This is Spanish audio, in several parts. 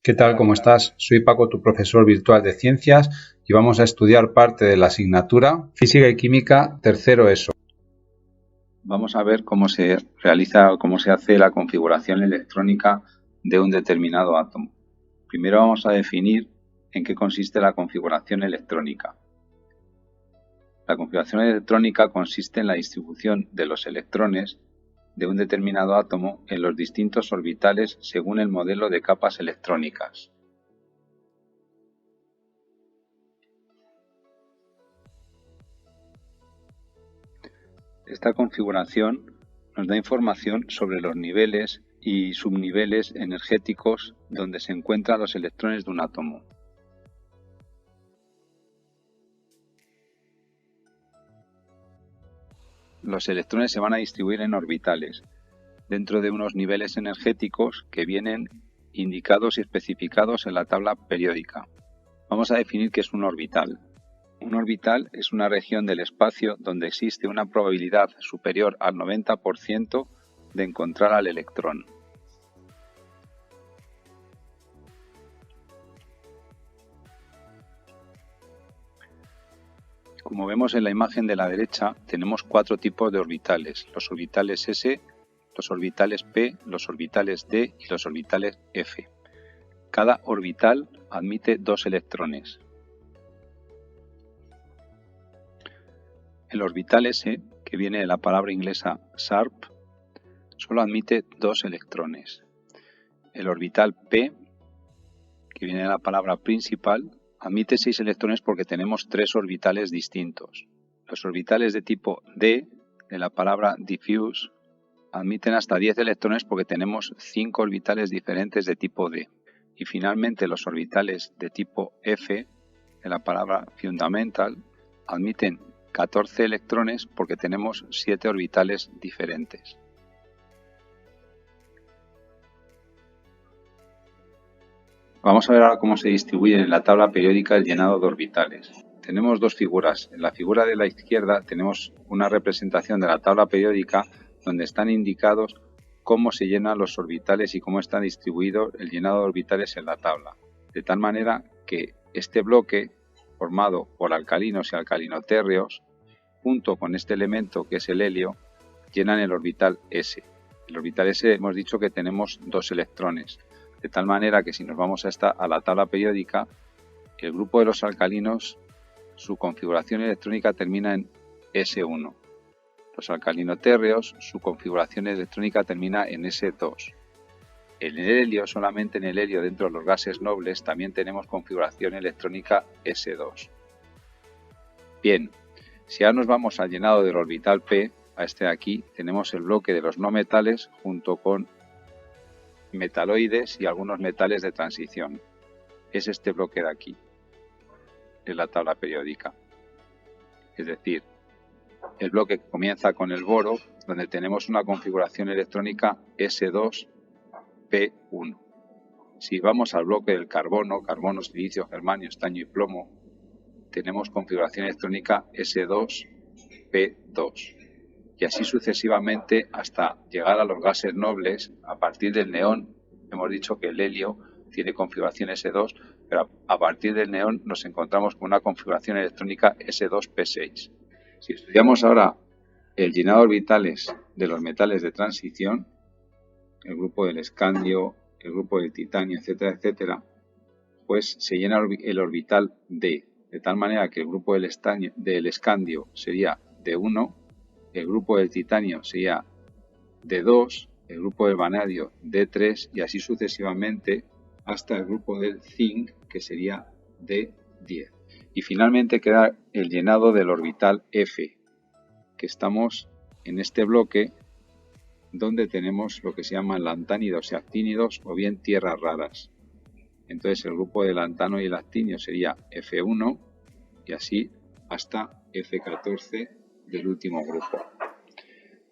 ¿Qué tal? ¿Cómo estás? Soy Paco, tu profesor virtual de ciencias, y vamos a estudiar parte de la asignatura Física y Química tercero ESO. Vamos a ver cómo se realiza o cómo se hace la configuración electrónica de un determinado átomo. Primero vamos a definir en qué consiste la configuración electrónica. La configuración electrónica consiste en la distribución de los electrones de un determinado átomo en los distintos orbitales según el modelo de capas electrónicas. Esta configuración nos da información sobre los niveles y subniveles energéticos donde se encuentran los electrones de un átomo. Los electrones se van a distribuir en orbitales, dentro de unos niveles energéticos que vienen indicados y especificados en la tabla periódica. Vamos a definir qué es un orbital. Un orbital es una región del espacio donde existe una probabilidad superior al 90% de encontrar al electrón. Como vemos en la imagen de la derecha, tenemos 4 tipos de orbitales: los orbitales S, los orbitales P, los orbitales D y los orbitales F. Cada orbital admite 2 electrones. El orbital S, que viene de la palabra inglesa sharp, solo admite 2 electrones. El orbital P, que viene de la palabra principal, admite 6 electrones porque tenemos 3 orbitales distintos. Los orbitales de tipo D, de la palabra diffuse, admiten hasta 10 electrones porque tenemos 5 orbitales diferentes de tipo D. Y finalmente los orbitales de tipo F, de la palabra fundamental, admiten 14 electrones porque tenemos 7 orbitales diferentes. Vamos a ver ahora cómo se distribuye en la tabla periódica el llenado de orbitales. Tenemos 2 figuras. En la figura de la izquierda tenemos una representación de la tabla periódica donde están indicados cómo se llenan los orbitales y cómo está distribuido el llenado de orbitales en la tabla. De tal manera que este bloque, formado por alcalinos y alcalinotérreos, junto con este elemento que es el helio, llenan el orbital S. El orbital S hemos dicho que tenemos 2 electrones. De tal manera que si nos vamos a la tabla periódica, el grupo de los alcalinos, su configuración electrónica termina en S1. Los alcalinotérreos, su configuración electrónica termina en S2. En el helio, solamente en el helio dentro de los gases nobles, también tenemos configuración electrónica S2. Bien, si ahora nos vamos al llenado del orbital P, a este de aquí, tenemos el bloque de los no metales junto con metaloides y algunos metales de transición. Es este bloque de aquí, en la tabla periódica. Es decir, el bloque que comienza con el boro, donde tenemos una configuración electrónica S2P1. Si vamos al bloque del carbono, silicio, germanio, estaño y plomo, tenemos configuración electrónica S2P2. Y así sucesivamente hasta llegar a los gases nobles. A partir del neón, hemos dicho que el helio tiene configuración S2, pero a partir del neón nos encontramos con una configuración electrónica S2P6. Si estudiamos ahora el llenado de orbitales de los metales de transición, el grupo del escandio, el grupo del titanio, etcétera, etcétera, pues se llena el orbital D, de tal manera que el grupo del escandio sería D1, el grupo del titanio sería D2, el grupo del vanadio D3 y así sucesivamente hasta el grupo del zinc, que sería D10. Y finalmente queda el llenado del orbital F, que estamos en este bloque donde tenemos lo que se llaman lantánidos y actínidos o bien tierras raras. Entonces el grupo del lantano y el actinio sería F1 y así hasta F14 del último grupo.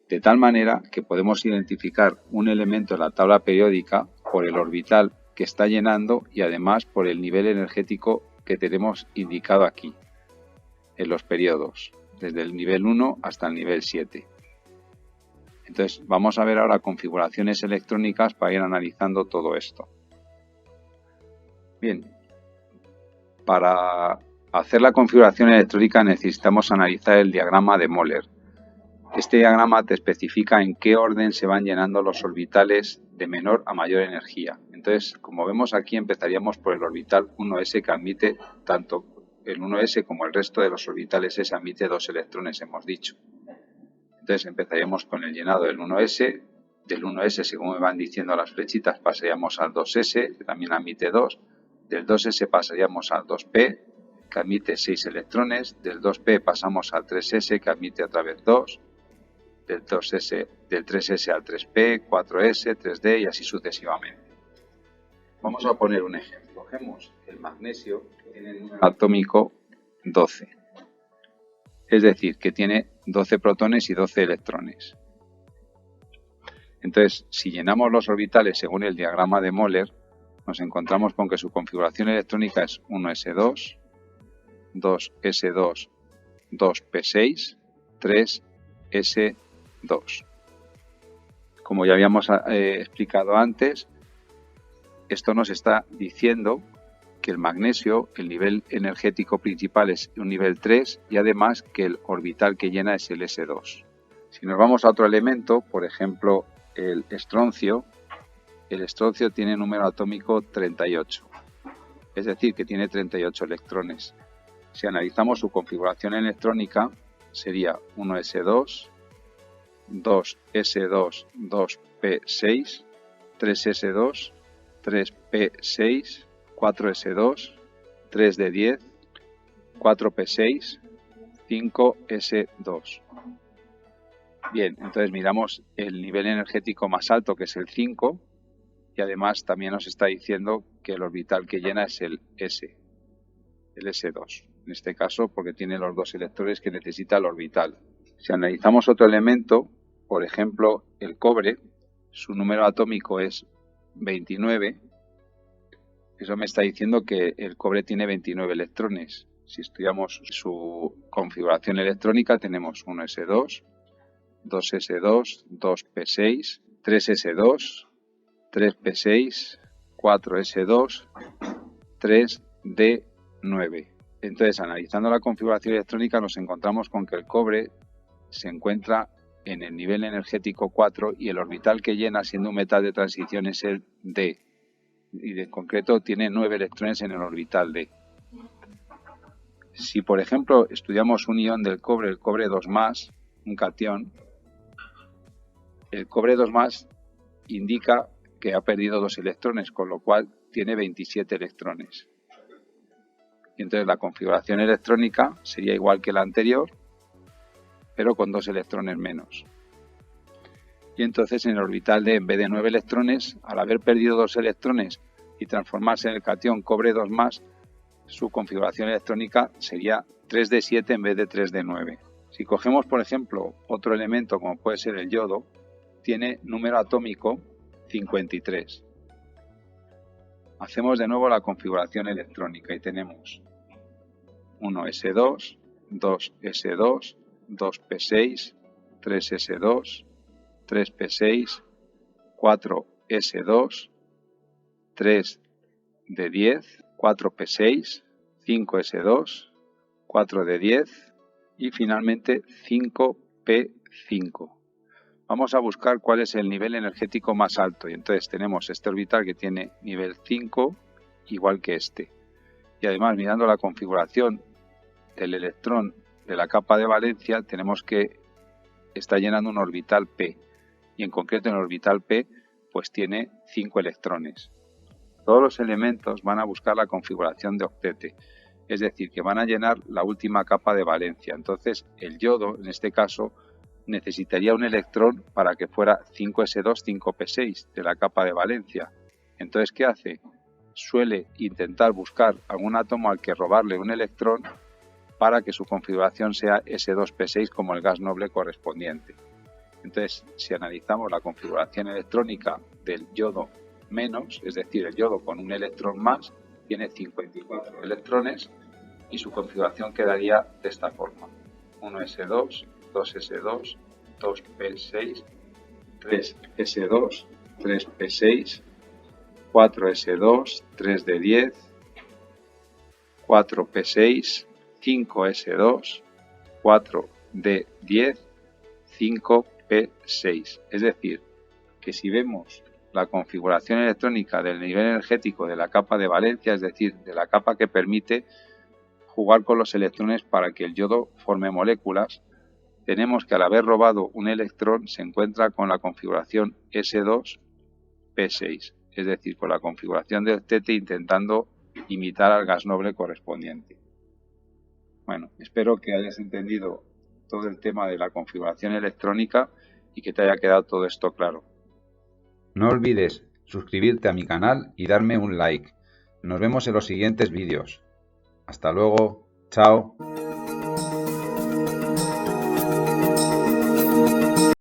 De tal manera que podemos identificar un elemento en la tabla periódica por el orbital que está llenando y además por el nivel energético que tenemos indicado aquí en los periodos, desde el nivel 1 hasta el nivel 7. Entonces vamos a ver ahora configuraciones electrónicas para ir analizando todo esto. Bien, para hacer la configuración electrónica necesitamos analizar el diagrama de Moller. Este diagrama te especifica en qué orden se van llenando los orbitales de menor a mayor energía. Entonces, como vemos aquí, empezaríamos por el orbital 1s, que admite tanto el 1s como el resto de los orbitales S admite 2 electrones, hemos dicho. Entonces empezaríamos con el llenado del 1s. Del 1s, según me van diciendo las flechitas, pasaríamos al 2s, que también admite 2. Del 2s pasaríamos al 2p, que admite 6 electrones. Del 2p pasamos al 3s, que admite otra vez 2. Del 3s al 3p, 4s, 3d y así sucesivamente. Vamos a poner un ejemplo. Cogemos el magnesio, que tiene el número atómico 12. Es decir, que tiene 12 protones y 12 electrones. Entonces, si llenamos los orbitales según el diagrama de Moller, nos encontramos con que su configuración electrónica es 1s2, 2s2, 2p6, 3s2. Como ya habíamos explicado antes, esto nos está diciendo que el magnesio, el nivel energético principal es un nivel 3 y además que el orbital que llena es el S2. Si nos vamos a otro elemento, por ejemplo el estroncio tiene número atómico 38, es decir, que tiene 38 electrones. Si analizamos su configuración electrónica, sería 1s2, 2s2, 2p6, 3s2, 3p6, 4s2, 3d10, 4p6, 5s2. Bien, entonces miramos el nivel energético más alto, que es el 5, y además también nos está diciendo que el orbital que llena es el S, el S2. En este caso, porque tiene los 2 electrones que necesita el orbital. Si analizamos otro elemento, por ejemplo, el cobre, su número atómico es 29. Eso me está diciendo que el cobre tiene 29 electrones. Si estudiamos su configuración electrónica, tenemos 1s2, 2s2, 2p6, 3s2, 3p6, 4s2, 3d9. Entonces, analizando la configuración electrónica, nos encontramos con que el cobre se encuentra en el nivel energético 4 y el orbital que llena, siendo un metal de transición, es el D. Y en concreto tiene 9 electrones en el orbital D. Si, por ejemplo, estudiamos un ion del cobre, el cobre 2+, un catión, el cobre 2+ indica que ha perdido 2 electrones, con lo cual tiene 27 electrones. Y entonces la configuración electrónica sería igual que la anterior, pero con 2 electrones menos. Y entonces en el orbital D, en vez de 9 electrones, al haber perdido 2 electrones y transformarse en el catión cobre 2+, su configuración electrónica sería 3d7 en vez de 3d9. Si cogemos, por ejemplo, otro elemento como puede ser el yodo, tiene número atómico 53. Hacemos de nuevo la configuración electrónica y tenemos 1s2, 2s2, 2p6, 3s2, 3p6, 4s2, 3d10, 4p6, 5s2, 4d10 y finalmente 5p5. Vamos a buscar cuál es el nivel energético más alto y entonces tenemos este orbital que tiene nivel 5 igual que este. Y además, mirando la configuración del electrón de la capa de valencia, tenemos que está llenando un orbital p y en concreto en el orbital p pues tiene 5 electrones. Todos los elementos van a buscar la configuración de octete, es decir, que van a llenar la última capa de valencia. Entonces el yodo, en este caso, necesitaría un electrón para que fuera 5s2, 5p6 de la capa de valencia. Entonces, ¿qué hace? Suele intentar buscar algún átomo al que robarle un electrón para que su configuración sea s2p6 como el gas noble correspondiente. Entonces, si analizamos la configuración electrónica del yodo menos, es decir, el yodo con un electrón más, tiene 54 electrones y su configuración quedaría de esta forma: 1s2, 2s2, 2p6, 3s2, 3p6, 4s2, 3d10, 4p6, 5s2, 4d10, 5p6. Es decir, que si vemos la configuración electrónica del nivel energético de la capa de valencia, es decir, de la capa que permite jugar con los electrones para que el yodo forme moléculas, tenemos que al haber robado un electrón se encuentra con la configuración S2P6, es decir, con la configuración del octete intentando imitar al gas noble correspondiente. Bueno, espero que hayas entendido todo el tema de la configuración electrónica y que te haya quedado todo esto claro. No olvides suscribirte a mi canal y darme un like. Nos vemos en los siguientes vídeos. Hasta luego. Chao.